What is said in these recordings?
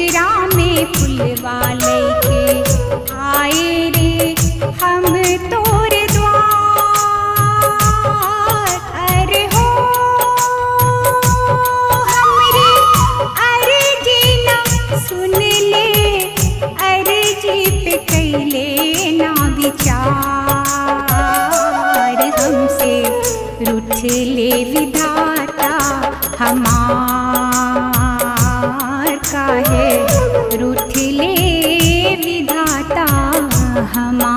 अचरा में फुलवा लैके आए रे हम तोर द्वार। अरे हो हमरी अर्जी ना सुन ले, अर्जी पे कैले ना विचार। हमसे रूठ ले विधाता हमार, काहे रूठ ले विधाता हमार।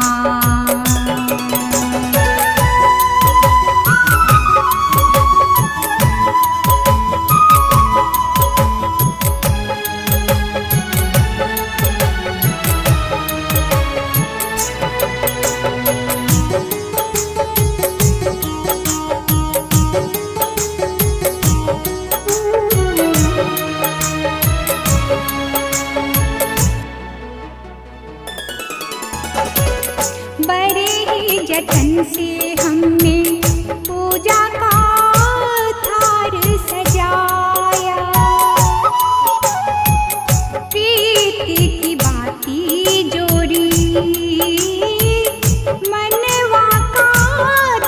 बड़े ही जतन से हमने पूजा का थार सजाया, प्रीति की बाती जोड़ी मनवा का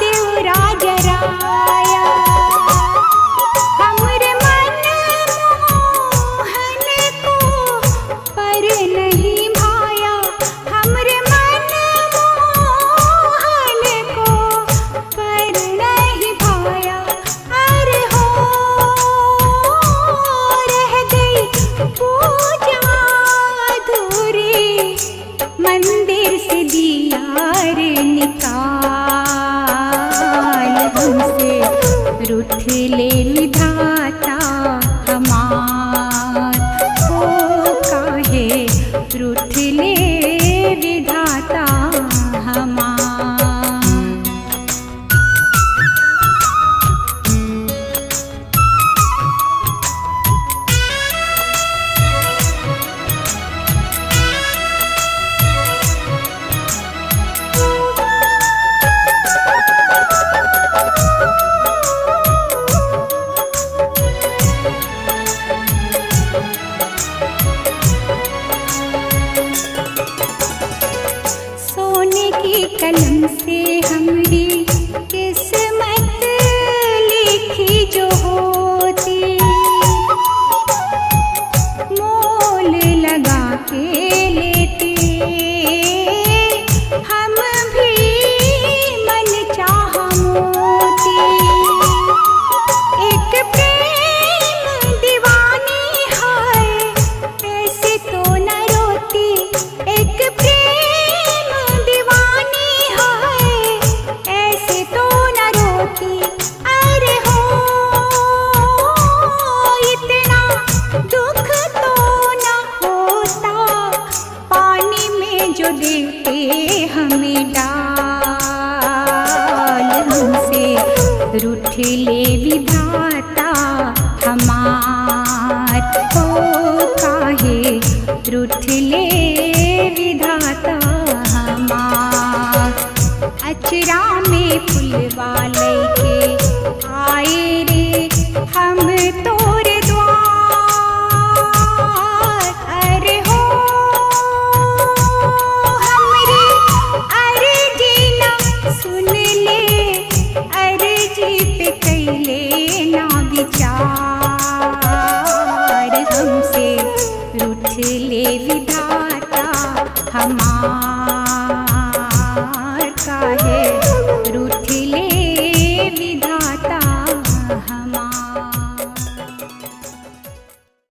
देवरा जराया। हमरे मन मोहन को पर नहीं भाया, हमरे मन मोहन को पर नहीं भाया। अरे हो रह गई पूजा अधूरी, मंदिर से दिया रे निकाल। हमसे रूठ ले विधाता हमार, हो काहे रूठ ले विधाता हमार। सोने की कलम से हमरी किस्मत लिखी जो होती, मोल लगा के लेते हम भी मन चाह मोती। एक प्रेम दीवानी है ऐसे तो न रोती, एक प्रेम दीवानी है ऐसे तो न रोती। अरे हो इतना दुख तो न होता, पानी में जो देते हमें डाल। हमसे रूठ ले विधाता हमार, हो काहे रूठ ले विधाता हमार। अचरा में फुलवा लैके आए रे हम तोर द्वार। अरे हो हमरी अर्जी ना सुन ले, अर्जी पे कैले ना विचार। हमसे रूठ ले विधाता हमार, काहे